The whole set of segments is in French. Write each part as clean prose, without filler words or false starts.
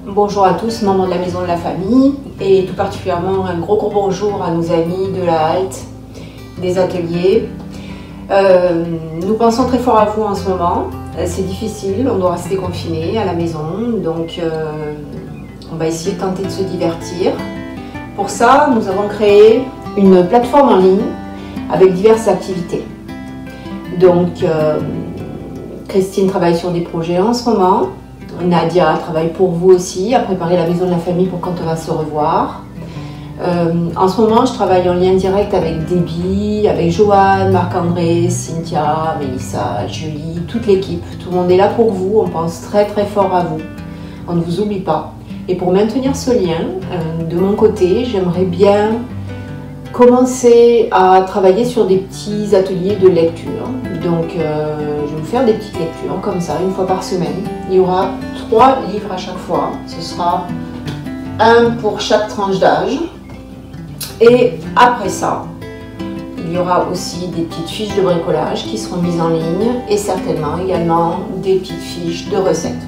Bonjour à tous, membres de la Maison de la Famille, et tout particulièrement un gros bonjour à nos amis de la halte, des ateliers. Nous pensons très fort à vous en ce moment. C'est difficile, on doit rester confiné à la maison, donc on va essayer de tenter de se divertir. Pour ça, nous avons créé une plateforme en ligne avec diverses activités. Donc, Christine travaille sur des projets en ce moment. Nadia travaille pour vous aussi, à préparer la Maison de la Famille pour quand on va se revoir. En ce moment, je travaille en lien direct avec Déby, avec Joanne, Marc-André, Cynthia, Mélissa, Julie, toute l'équipe. Tout le monde est là pour vous, on pense très fort à vous. On ne vous oublie pas. Et pour maintenir ce lien, de mon côté, j'aimerais bien commencer à travailler sur des petits ateliers de lecture. Donc je vais vous faire des petites lectures comme ça, une fois par semaine. Il y aura 3 livres à chaque fois. Ce sera un pour chaque tranche d'âge. Et après ça, il y aura aussi des petites fiches de bricolage qui seront mises en ligne et certainement également des petites fiches de recettes.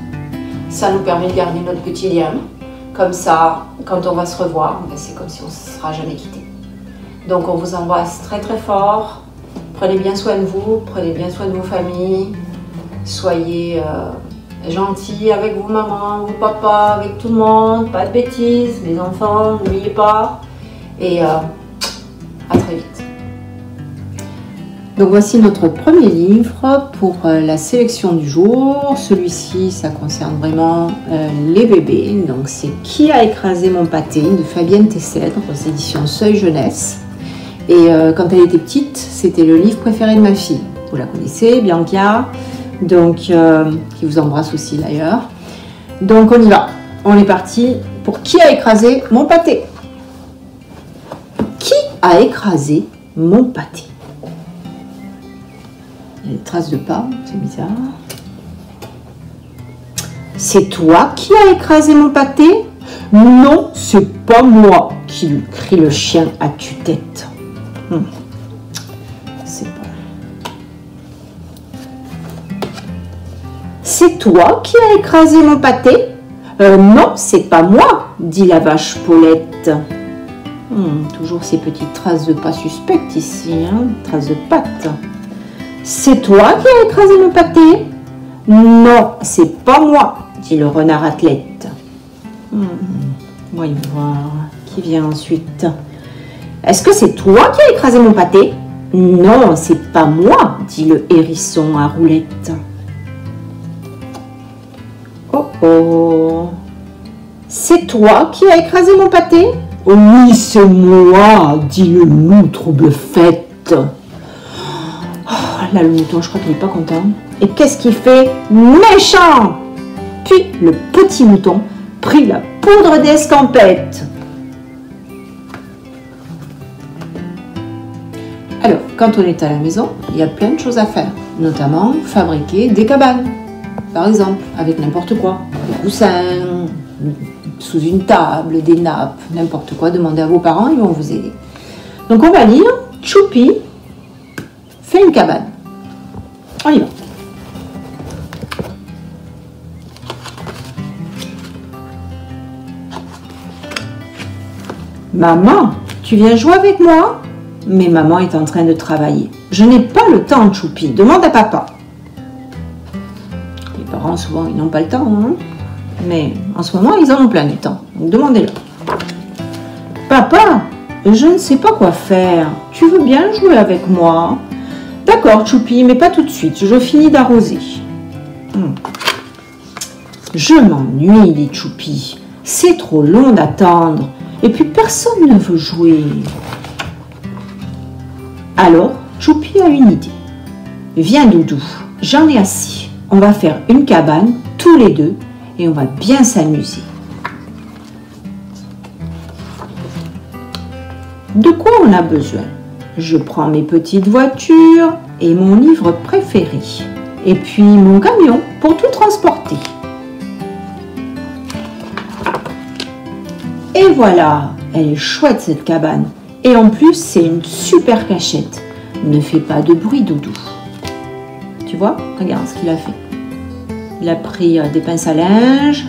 Ça nous permet de garder notre petit lien. Comme ça, quand on va se revoir, c'est comme si on ne se sera jamais quitté. Donc on vous embrasse très fort, prenez bien soin de vous, prenez bien soin de vos familles, soyez gentils avec vos mamans, vos papas, avec tout le monde, pas de bêtises, les enfants, n'oubliez pas, et à très vite. Donc voici notre premier livre pour la sélection du jour. Celui-ci, ça concerne vraiment les bébés. Donc c'est Qui a écrasé mon pâté de Fabienne Tessèdre aux éditions Seuil Jeunesse. Et quand elle était petite, c'était le livre préféré de ma fille. Vous la connaissez, Bianca, donc qui vous embrasse aussi d'ailleurs. Donc on y va. On est parti pour Qui a écrasé mon pâté? Qui a écrasé mon pâté? Il y a des traces de pas, c'est bizarre. C'est toi qui as écrasé mon pâté? Non, c'est pas moi, qui lui crie le chien à tue-tête. C'est pas. C'est toi qui as écrasé mon pâté? Non, c'est pas moi, dit la vache Paulette. Toujours ces petites traces de pas suspectes ici, hein, traces de pattes. C'est toi qui as écrasé mon pâté? Non, c'est pas moi, dit le renard athlète. Voyons voir, qui vient ensuite. Est-ce que c'est toi qui as écrasé mon pâté? Non, c'est pas moi, dit le hérisson à roulette. Oh, c'est toi qui as écrasé mon pâté? Oh oui, c'est moi, dit le loup trouble-fête. Oh, là, le mouton, je crois qu'il n'est pas content. Et qu'est-ce qu'il fait? Méchant! Puis le petit mouton prit la poudre d'escampette. Alors, quand on est à la maison, il y a plein de choses à faire, notamment fabriquer des cabanes, par exemple, avec n'importe quoi, des coussins, sous une table, des nappes, n'importe quoi. Demandez à vos parents, ils vont vous aider. Donc on va lire Choupi fait une cabane. On y va. Maman, tu viens jouer avec moi? Mais maman est en train de travailler. Je n'ai pas le temps, Choupi. Demande à papa. Les parents, souvent, ils n'ont pas le temps, hein? Mais en ce moment, ils en ont plein du temps. Donc, demandez-leur. Papa, je ne sais pas quoi faire. Tu veux bien jouer avec moi? D'accord, Choupi, mais pas tout de suite. Je finis d'arroser. Je m'ennuie, dit Choupi. C'est trop long d'attendre. Et puis, personne ne veut jouer. Alors, Choupi a une idée. Viens, Doudou, j'en ai assez. On va faire une cabane, tous les deux, et on va bien s'amuser. De quoi on a besoin? Je prends mes petites voitures et mon livre préféré. Et puis mon camion pour tout transporter. Et voilà, elle est chouette cette cabane. Et en plus, c'est une super cachette. Ne fais pas de bruit, Doudou. Tu vois? Regarde ce qu'il a fait. Il a pris des pinces à linge,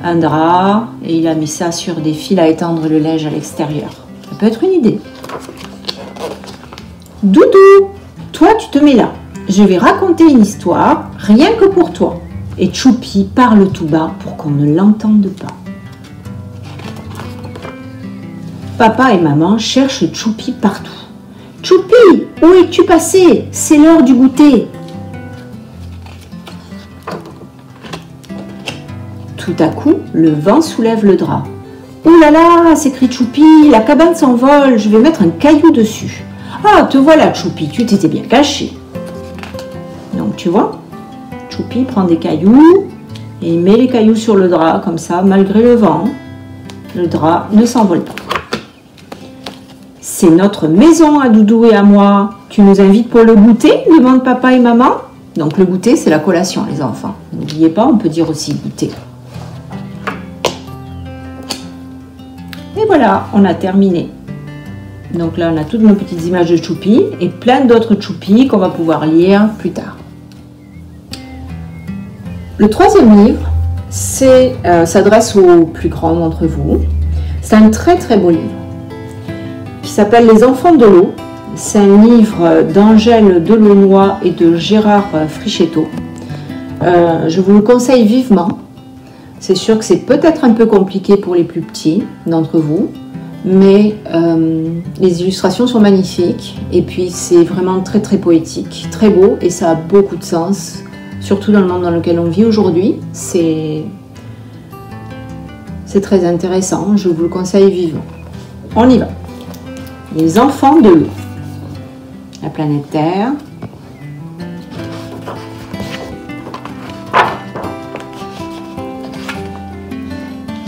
un drap et il a mis ça sur des fils à étendre le linge à l'extérieur. Ça peut être une idée. Doudou, toi tu te mets là. Je vais raconter une histoire, rien que pour toi. Et Choupi parle tout bas pour qu'on ne l'entende pas. Papa et maman cherchent Choupi partout. Choupi, où es-tu passé? C'est l'heure du goûter. Tout à coup, le vent soulève le drap. « Ouh là là !» s'écrie Choupi, « la cabane s'envole, je vais mettre un caillou dessus. »« Ah, te voilà Choupi, tu t'étais bien caché. » Donc tu vois, Choupi prend des cailloux et il met les cailloux sur le drap, comme ça, malgré le vent, le drap ne s'envole pas. « C'est notre maison à Doudou et à moi. Tu nous invites pour le goûter ?» demandent papa et maman. Donc le goûter, c'est la collation, les enfants. N'oubliez pas, on peut dire aussi goûter. Et voilà, on a terminé. Donc là, on a toutes nos petites images de Choupi et plein d'autres Choupi qu'on va pouvoir lire plus tard. Le troisième livre s'adresse aux plus grands d'entre vous. C'est un très très beau livre qui s'appelle Les Enfants de l'eau. C'est un livre d'Angèle Delaunoy et de Gérard Frichetto. Je vous le conseille vivement. C'est sûr que c'est peut-être un peu compliqué pour les plus petits d'entre vous, mais les illustrations sont magnifiques et puis c'est vraiment très très poétique, très beau et ça a beaucoup de sens, surtout dans le monde dans lequel on vit aujourd'hui. C'est très intéressant, je vous le conseille vivement. On y va. Les enfants de l'eau. La planète Terre.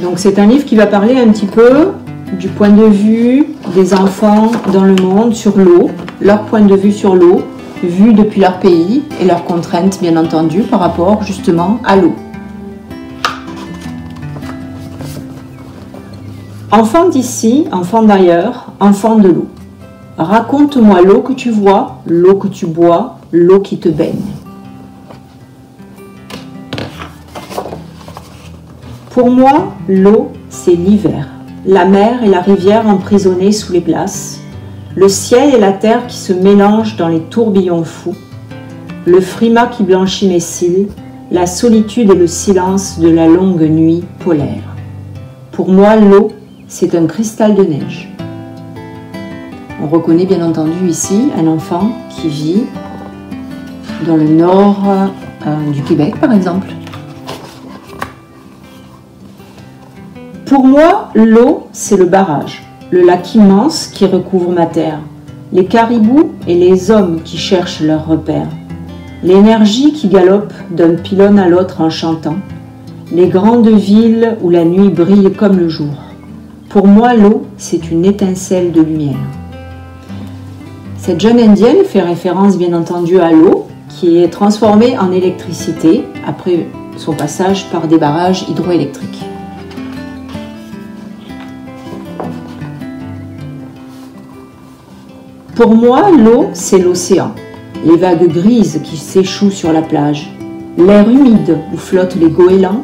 Donc c'est un livre qui va parler un petit peu du point de vue des enfants dans le monde sur l'eau, leur point de vue sur l'eau, vu depuis leur pays et leurs contraintes bien entendu par rapport justement à l'eau. Enfant d'ici, enfant d'ailleurs, enfant de l'eau. Raconte-moi l'eau que tu vois, l'eau que tu bois, l'eau qui te baigne. Pour moi, l'eau, c'est l'hiver. La mer et la rivière emprisonnées sous les glaces. Le ciel et la terre qui se mélangent dans les tourbillons fous. Le frima qui blanchit mes cils. La solitude et le silence de la longue nuit polaire. Pour moi, l'eau, c'est un cristal de neige. On reconnaît bien entendu ici un enfant qui vit dans le nord du Québec, par exemple. Pour moi, l'eau, c'est le barrage, le lac immense qui recouvre ma terre, les caribous et les hommes qui cherchent leurs repères, l'énergie qui galope d'un pylône à l'autre en chantant, les grandes villes où la nuit brille comme le jour. Pour moi, l'eau, c'est une étincelle de lumière. Cette jeune indienne fait référence bien entendu à l'eau qui est transformée en électricité après son passage par des barrages hydroélectriques. Pour moi, l'eau, c'est l'océan, les vagues grises qui s'échouent sur la plage, l'air humide où flottent les goélands,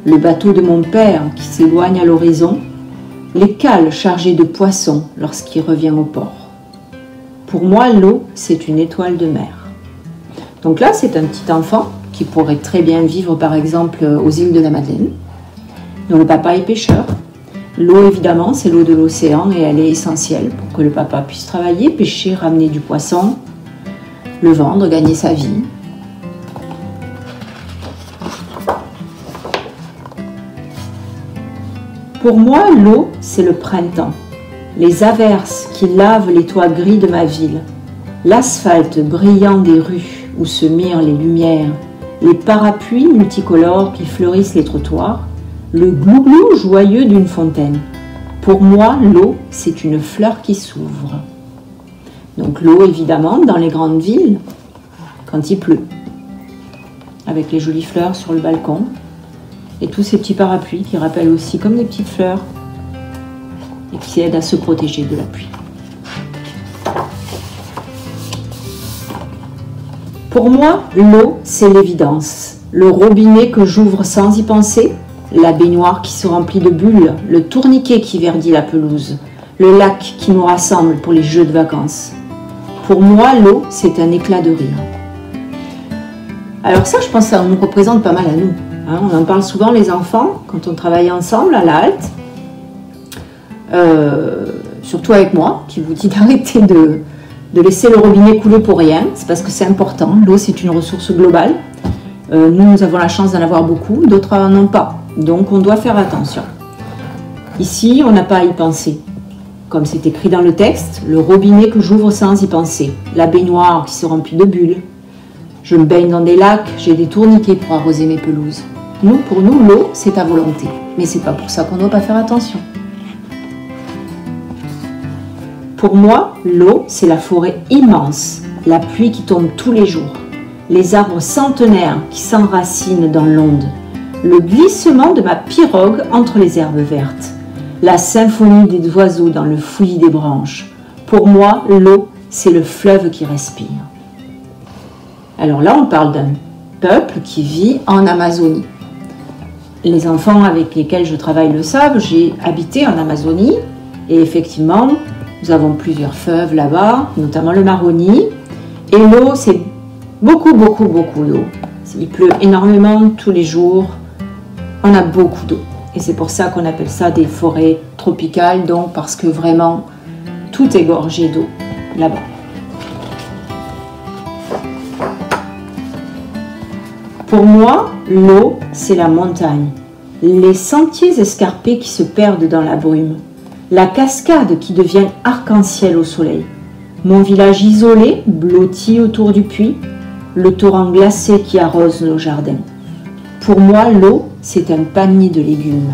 le bateau de mon père qui s'éloigne à l'horizon, les cales chargées de poissons lorsqu'il revient au port. Pour moi, l'eau, c'est une étoile de mer. Donc là, c'est un petit enfant qui pourrait très bien vivre, par exemple, aux îles de la Madeleine, dont le papa est pêcheur. L'eau, évidemment, c'est l'eau de l'océan et elle est essentielle pour que le papa puisse travailler, pêcher, ramener du poisson, le vendre, gagner sa vie. Pour moi, l'eau, c'est le printemps. Les averses qui lavent les toits gris de ma ville, l'asphalte brillant des rues où se mirent les lumières, les parapluies multicolores qui fleurissent les trottoirs, le glouglou joyeux d'une fontaine. Pour moi, l'eau, c'est une fleur qui s'ouvre. Donc l'eau, évidemment, dans les grandes villes, quand il pleut, avec les jolies fleurs sur le balcon, et tous ces petits parapluies qui rappellent aussi comme des petites fleurs et qui aident à se protéger de la pluie. Pour moi, l'eau, c'est l'évidence. Le robinet que j'ouvre sans y penser, la baignoire qui se remplit de bulles, le tourniquet qui verdit la pelouse, le lac qui nous rassemble pour les jeux de vacances. Pour moi, l'eau, c'est un éclat de rire. Alors ça, je pense que ça nous représente pas mal à nous. Hein, on en parle souvent, les enfants, quand on travaille ensemble à la halte. Surtout avec moi, qui vous dit d'arrêter de laisser le robinet couler pour rien. C'est parce que c'est important. L'eau, c'est une ressource globale. Nous avons la chance d'en avoir beaucoup, d'autres n'en ont pas. Donc, on doit faire attention. Ici, on n'a pas à y penser. Comme c'est écrit dans le texte, le robinet que j'ouvre sans y penser, la baignoire qui se remplit de bulles. Je me baigne dans des lacs, j'ai des tourniquets pour arroser mes pelouses. Pour nous, l'eau, c'est à volonté. Mais c'est pas pour ça qu'on ne doit pas faire attention. Pour moi, l'eau, c'est la forêt immense, la pluie qui tombe tous les jours, les arbres centenaires qui s'enracinent dans l'onde, le glissement de ma pirogue entre les herbes vertes, la symphonie des oiseaux dans le fouillis des branches. Pour moi, l'eau, c'est le fleuve qui respire. Alors là, on parle d'un peuple qui vit en Amazonie. Les enfants avec lesquels je travaille le savent, j'ai habité en Amazonie et effectivement, nous avons plusieurs fleuves là-bas, notamment le Maroni. Et l'eau, c'est beaucoup d'eau. Il pleut énormément tous les jours. On a beaucoup d'eau. Et c'est pour ça qu'on appelle ça des forêts tropicales, donc parce que vraiment, tout est gorgé d'eau là-bas. Pour moi, l'eau, c'est la montagne. Les sentiers escarpés qui se perdent dans la brume. La cascade qui devient arc-en-ciel au soleil, mon village isolé, blotti autour du puits, le torrent glacé qui arrose nos jardins. Pour moi, l'eau, c'est un panier de légumes.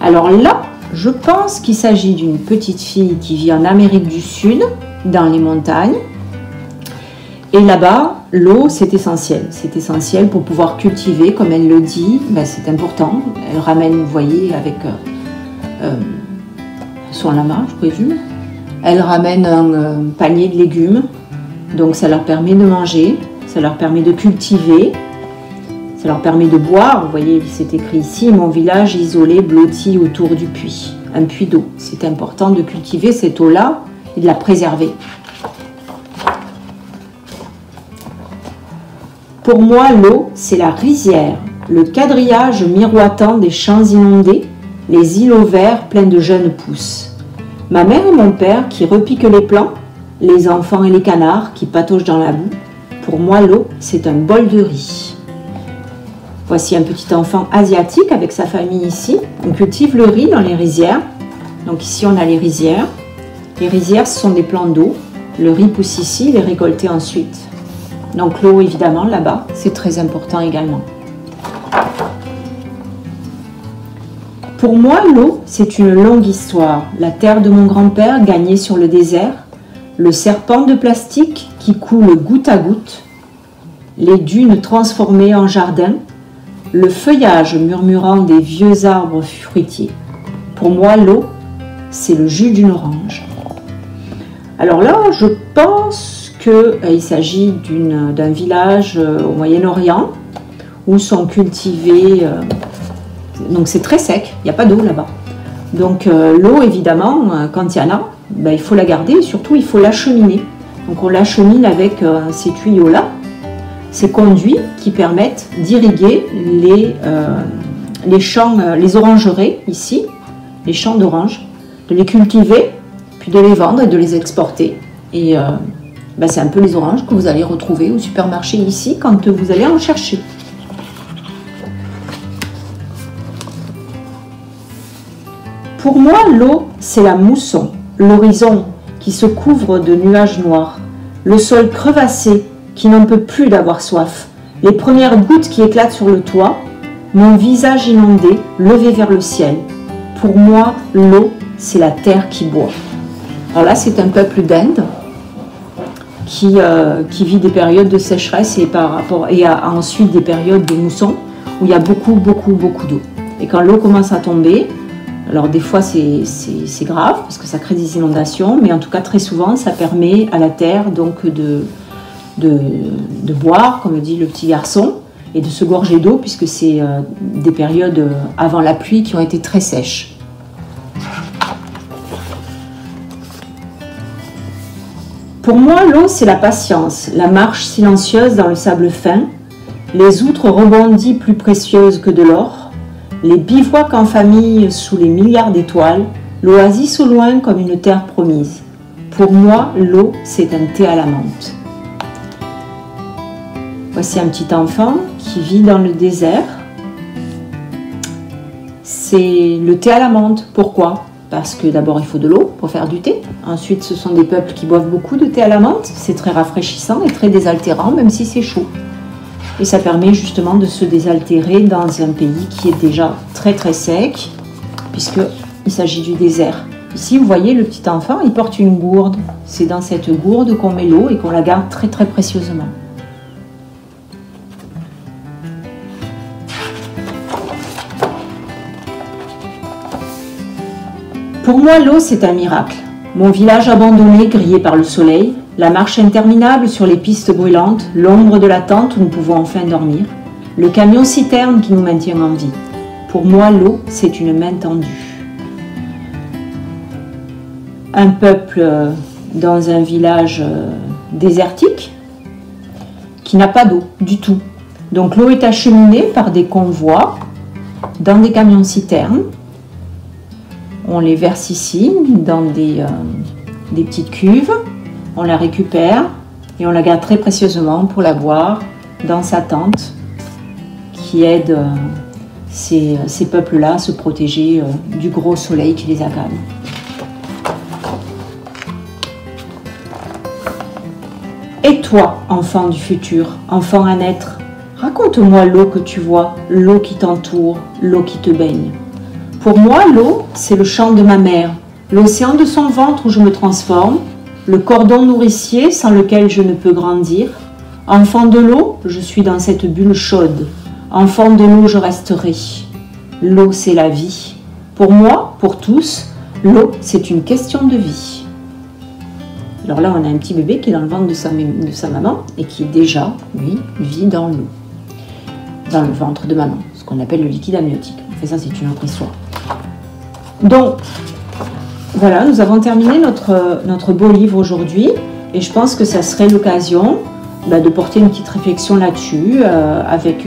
Alors là, je pense qu'il s'agit d'une petite fille qui vit en Amérique du Sud, dans les montagnes. Et là-bas, l'eau, c'est essentiel. C'est essentiel pour pouvoir cultiver, comme elle le dit, c'est important. Elle ramène, vous voyez, avec... son lama, je présume. Elle ramène un panier de légumes, donc ça leur permet de manger, ça leur permet de cultiver, ça leur permet de boire. Vous voyez, c'est écrit ici, mon village isolé blotti autour du puits, un puits d'eau. C'est important de cultiver cette eau-là et de la préserver. Pour moi, l'eau, c'est la rizière, le quadrillage miroitant des champs inondés, les îlots verts pleins de jeunes pousses. Ma mère et mon père qui repiquent les plants, les enfants et les canards qui pataugent dans la boue. Pour moi, l'eau, c'est un bol de riz. Voici un petit enfant asiatique avec sa famille ici. On cultive le riz dans les rizières. Donc ici, on a les rizières. Les rizières, ce sont des plants d'eau. Le riz pousse ici, il est récolté ensuite. Donc l'eau, évidemment, là-bas, c'est très important également. Pour moi, l'eau, c'est une longue histoire. La terre de mon grand-père gagnée sur le désert, le serpent de plastique qui coule goutte à goutte, les dunes transformées en jardin, le feuillage murmurant des vieux arbres fruitiers. Pour moi, l'eau, c'est le jus d'une orange. Alors là, je pense qu'il s'agit d'un village au Moyen-Orient où sont cultivés... Donc c'est très sec, il n'y a pas d'eau là-bas. Donc l'eau, évidemment, quand il y en a, il faut la garder et surtout il faut l'acheminer. Donc on l'achemine avec ces tuyaux-là, ces conduits qui permettent d'irriguer les champs, les orangeraies ici, les champs d'oranges, de les cultiver, puis de les vendre et de les exporter. Et c'est un peu les oranges que vous allez retrouver au supermarché ici quand vous allez en chercher. Pour moi, l'eau, c'est la mousson, l'horizon qui se couvre de nuages noirs, le sol crevassé qui n'en peut plus d'avoir soif, les premières gouttes qui éclatent sur le toit, mon visage inondé, levé vers le ciel. Pour moi, l'eau, c'est la terre qui boit. Alors là, c'est un peuple d'Inde qui vit des périodes de sécheresse et a ensuite des périodes de mousson où il y a beaucoup d'eau. Et quand l'eau commence à tomber, alors des fois c'est grave parce que ça crée des inondations, mais en tout cas très souvent ça permet à la terre donc de boire, comme dit le petit garçon, et de se gorger d'eau puisque c'est des périodes avant la pluie qui ont été très sèches. Pour moi, l'eau, c'est la patience, la marche silencieuse dans le sable fin, les outres rebondies plus précieuses que de l'or, les bivouacs en famille sous les milliards d'étoiles, l'oasis au loin comme une terre promise. Pour moi, l'eau, c'est un thé à la menthe. Voici un petit enfant qui vit dans le désert. C'est le thé à la menthe. Pourquoi ? Parce que d'abord, il faut de l'eau pour faire du thé. Ensuite, ce sont des peuples qui boivent beaucoup de thé à la menthe. C'est très rafraîchissant et très désaltérant, même si c'est chaud. Et ça permet justement de se désaltérer dans un pays qui est déjà très très sec, puisqu'il s'agit du désert. Ici, vous voyez, le petit enfant, il porte une gourde. C'est dans cette gourde qu'on met l'eau et qu'on la garde très très précieusement. Pour moi, l'eau, c'est un miracle. Mon village abandonné, grillé par le soleil, la marche interminable sur les pistes brûlantes, l'ombre de la tente où nous pouvons enfin dormir, le camion-citerne qui nous maintient en vie. Pour moi, l'eau, c'est une main tendue. Un peuple dans un village désertique qui n'a pas d'eau du tout. Donc l'eau est acheminée par des convois dans des camions-citernes. On les verse ici dans des petites cuves, on la récupère et on la garde très précieusement pour la boire dans sa tente qui aide ces peuples-là à se protéger du gros soleil qui les accable. Et toi, enfant du futur, enfant à naître, raconte-moi l'eau que tu vois, l'eau qui t'entoure, l'eau qui te baigne. Pour moi, l'eau, c'est le chant de ma mère, l'océan de son ventre où je me transforme, le cordon nourricier sans lequel je ne peux grandir. Enfant de l'eau, je suis dans cette bulle chaude. Enfant de l'eau, je resterai. L'eau, c'est la vie. Pour moi, pour tous, l'eau, c'est une question de vie. Alors là, on a un petit bébé qui est dans le ventre de sa maman et qui déjà, lui, vit dans l'eau, dans le ventre de maman, ce qu'on appelle le liquide amniotique. Et ça, c'est une autre histoire. Donc, voilà, nous avons terminé notre beau livre aujourd'hui et je pense que ça serait l'occasion de porter une petite réflexion là-dessus avec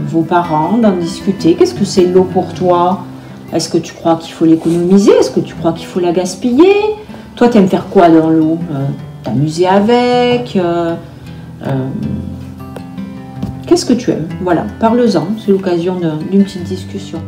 vos parents, d'en discuter. Qu'est-ce que c'est l'eau pour toi? Est-ce que tu crois qu'il faut l'économiser? Est-ce que tu crois qu'il faut la gaspiller? Toi, tu aimes faire quoi dans l'eau? T'amuser avec? Qu'est-ce que tu aimes? Voilà, parle-en, c'est l'occasion d'une petite discussion.